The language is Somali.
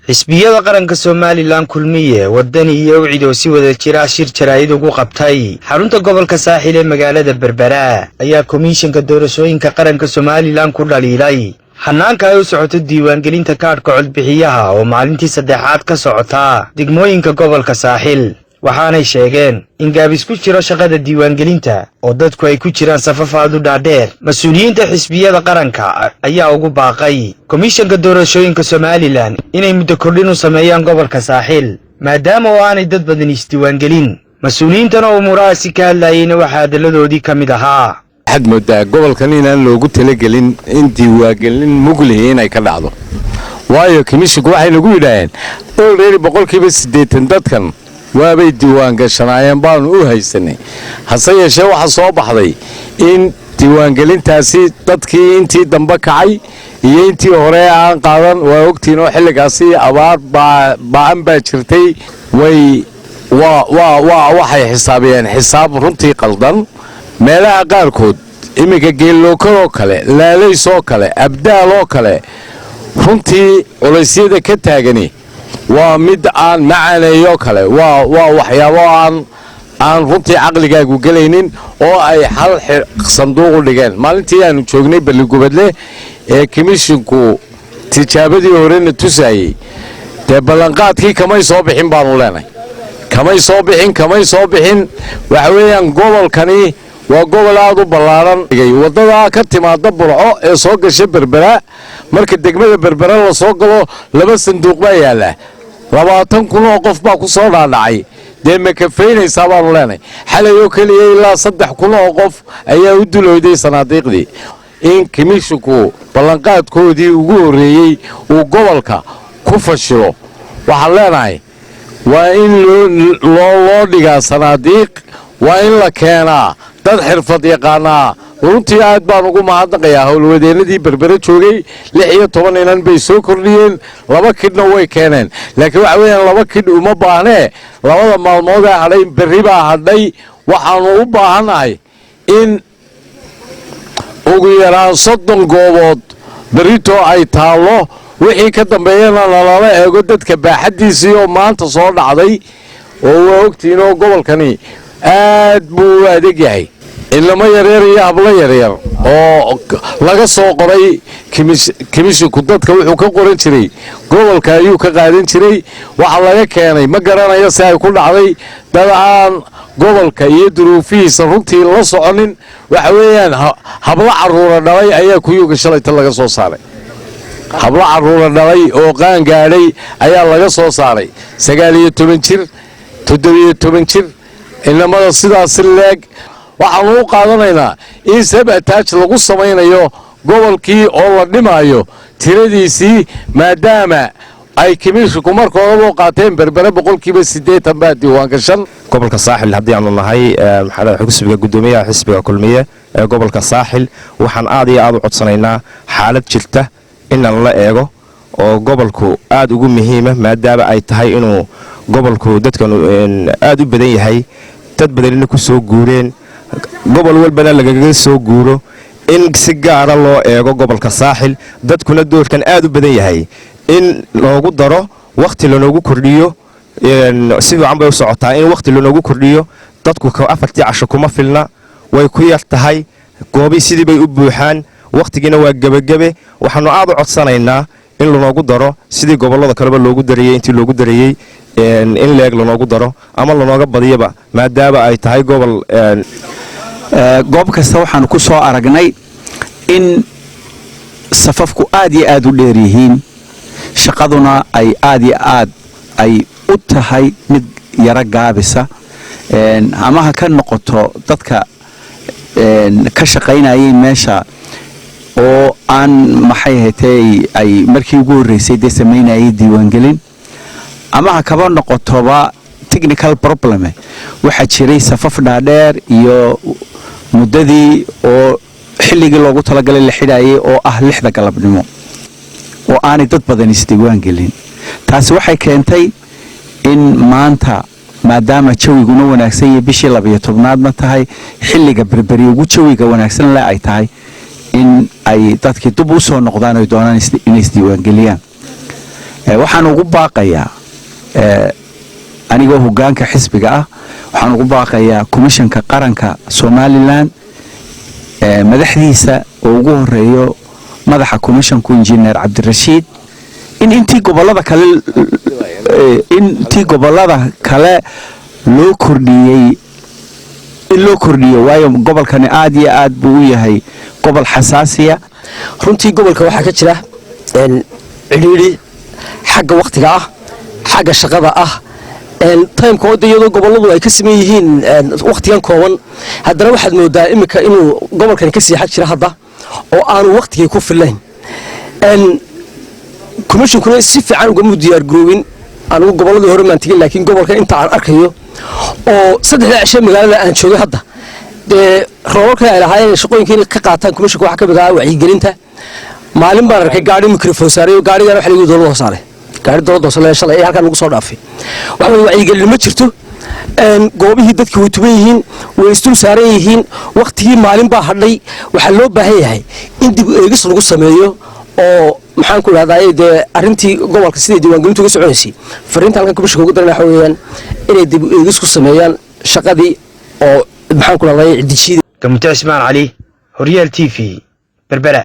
xisbiyada qaranka Soomaaliland kulmiye wadani iyo wicido si wada jira shir jaraa'id ugu qabtay xarunta gobolka Saaxil ee magaalada Berbera ayaa komishanka doorashooyinka qaranka Soomaaliland ku dhaliilay xanaanka ay u socoto diiwaangelinta kaadhka codbixiyaha oo maalintii saddexaad ka socota degmooyinka gobolka Saaxil waxaanay sheegeen in gaabis ku jiro shaqada diiwaangelinta oo dadku ay ku jiraan safafaad u dhaadheer mas'uuliyiinta xisbiyada qaranka ayaa ugu baaqay komishanka doorashooyinka Soomaaliland inay muddo kordhin u sameeyaan gobolka Saaxil maadaama oo aanay dad badan isdiiwaangelin mas'uuliyiintana oo muraasi ka hadlayeen waxa daladoodii kamid ahaa xad moodaa gobolkan inaan loogu talagelin in diiwaangelin muglih inay ka dhacdo waayo komishanku waxay nagu yidhaaheen already 80% dadkan waabay diiwaan gashanaayeen baan u haysanay hase yeeshee waxa soo baxday in diiwaangelintaasi dadkii intii dambe kacay iyo intii hore aan qaadan waa ogtiin oo xilligaasi abaar baan baa jirtay waxay xisaabiyeen xisaab runtii qaldan meelaha qaarkood iminka geellookadoo kale laalaysoo kale abdaaloo kale runtii culaysyada ka taagani waa mid aan macaneeyo kale waa waxyaabo aan runtii caqligaagu gelaynin oo ay hal sanduuq u dhigeen maalintii aanu joognay balligubadle ee komishinku tijaabadii horena tusayay dee ballanqaadkii kamay soo bixin baanu leenahay kamay soo bixin waxa weeyaan gobolkani waa gobol aad u ballaaran wadada ka timaada Burco ee soo gashay Berbera marka degmada Berbera la soo galo laba sanduuq baa yaala 20,000 oo qof baa ku soo dhaadhacay dee ma ka feynaysaa baanu leenahay xalayo kaliya ilaa 3,000 oo qof ayaa u dulooday sanaadiiqdii in komishinku ballanqaadkoodii ugu horeeyay uu gobolka ku fashilo waxaan leenahay waa in loo dhigaa sanaadiiq waa in la keenaa dad xirfad yaqaana runtii aad baan ugu mahadnaqayaa howlwadeenadii Berbera joogay 16 inan bay soo kordhiyeen 2 kidna way keeneen laakiin waxa weeyaan 2 kid uma baahnee labada maalmood ee hadhay berri baa hadhay waxaanu u baahanahay in ugu yaraan 30 goobood berrito ay taalo wixii ka dambeeyana lala eego dadka baaxadiisii oo maanta soo dhacday oo waa ogtiin oo gobolkani aad buu adeeg yahay ilama yaryar iyo habla yaryar oo laga soo qoray komishinku dadka wuxuu ka qoran jiray gobolka ayuu ka qaadan jiray waxa laga keenay ma garanayo si ay ku dhacday dad aan gobolka iyo duruufihiisa runtii la soconin waxa weeyaan habla caruura dhalay ayaa kuyuga shalayta laga soo saaray habla caruura dhalay oo qaan gaadhay ayaa laga soo saaray 19 jir 17 jir inamada sidaas leeg waxaanu u qaadanaynaa in sabataaj lagu samaynayo gobolkii oo la dhimayo tiradiisii maadaama ay komishinku markooda qaateen Berbera 80% baa diiwaan gashan gobolka Saaxil haddii aanu nahay xisbiga gudoomiyaha xisbiga kulmiye ee gobolka Saaxil waxaan aad iyo aad u codsanaynaa xaalad jirta in la eego oo gobolku aad ugu muhiima maadaama ay tahay inuu gobolku dadkan aad u badan yahay dad badan ku soo guureen gobol walbana lagaga soo guuro in si gaar ah loo eego gobolka Saaxil dadkuna doorkan aad u badan yahay in loogu daro waqti loogu kordhiyo si fiican bay u socotaa in waqti loogu kordhiyo dadku ka 4 casho kuma filna way ku yar tahay goobi sidii bay u buuxaan waqtigina waa gabagabe waxaanu aad u codsanaynaa in loogu daro sidii gobolada kale loogu darayay intii loogu darayay in leeg loogu daro ama looga badiyaba maadaama ay tahay gobol goob kasta waxaan ku soo aragnay in safafku aad iyo aad u dheer yihiin shaqaduna ay aad iyo aad ay u tahay mid yara gaabisa ama ha ka noqoto dadka ka shaqaynayay meesha oo aan maxay ahaatay ay markii ugu horeysay de sameynayay diiwaangelin ama ha kaba noqotoba technical problem waxa jiray safaf dhaadheer iyo muddadii oo xilligii loogu talagalay la xidhaayay oo ah 6 galabnimo oo aanay dad badan isdiiwaangelin taasi waxay keentay in maanta maadaama jawiguna wanaagsan yahay bishii 12aadna tahay xilliga Berberi ugu jawiga wanaagsan la ay tahay in ay dadkii dib u soo noqdaan oo doonaan inay isdiiwaangeliyaan waxaan ugu baaqayaa anigoo hoggaanka xisbiga ah waxaan ugu baaqayaa komishanka qaranka Somaliland madaxdiisa oo ugu horeeyo madaxa komishanku injineer Cabdirashiid intii gobolada kale loo kordhiyay waayo gobolkani aad iyo aad buu u yahay gobol xasaasiya runtii gobolka waxa ka jira ciriiri xagga waqtiga ah xagga shaqada ah time-ka wadayadu goboladu ay ka sameeyeen yihiin waqtigan kooban haddana waxaad moodaa imika inuu gobolkan ka sii xag jira hadda oo aanu waqtigii ku filayn commissionkuna si fiican uga diyaar garoobin anigu goboladii hore maan tigin laakiin gobolka inta aan arkayo oo saddexda cisho magaalada aan joogay hadda roolka ay lahaayeen shaqooyinkii ka qaataan commissionka waxa ka mid ah wacyigelinta maalin baan arkay gaari microphone saaray gaarigan waxa lagu dowladda saaray gaari dowladda soo shalay halkan lagu soo dhaafay waxa wacyigelin ma jirto goobihii dadkii way tuban yihiin way istul saaran yihiin waqtigii maalin baa hadhay waxa loo baahan yahay in dib eegis lagu sameeyo oo maxaan ku raadayay arintii gobolka sidii diiwaangelintu uga soconaysay fariinta halkan commissionka ugu daran waxa weeyaan inay dib eegis ku sameeyaan shaqadii oo maxaan ku raadayay cidijida Kamute Ismaan Ali Horyal TV Berbera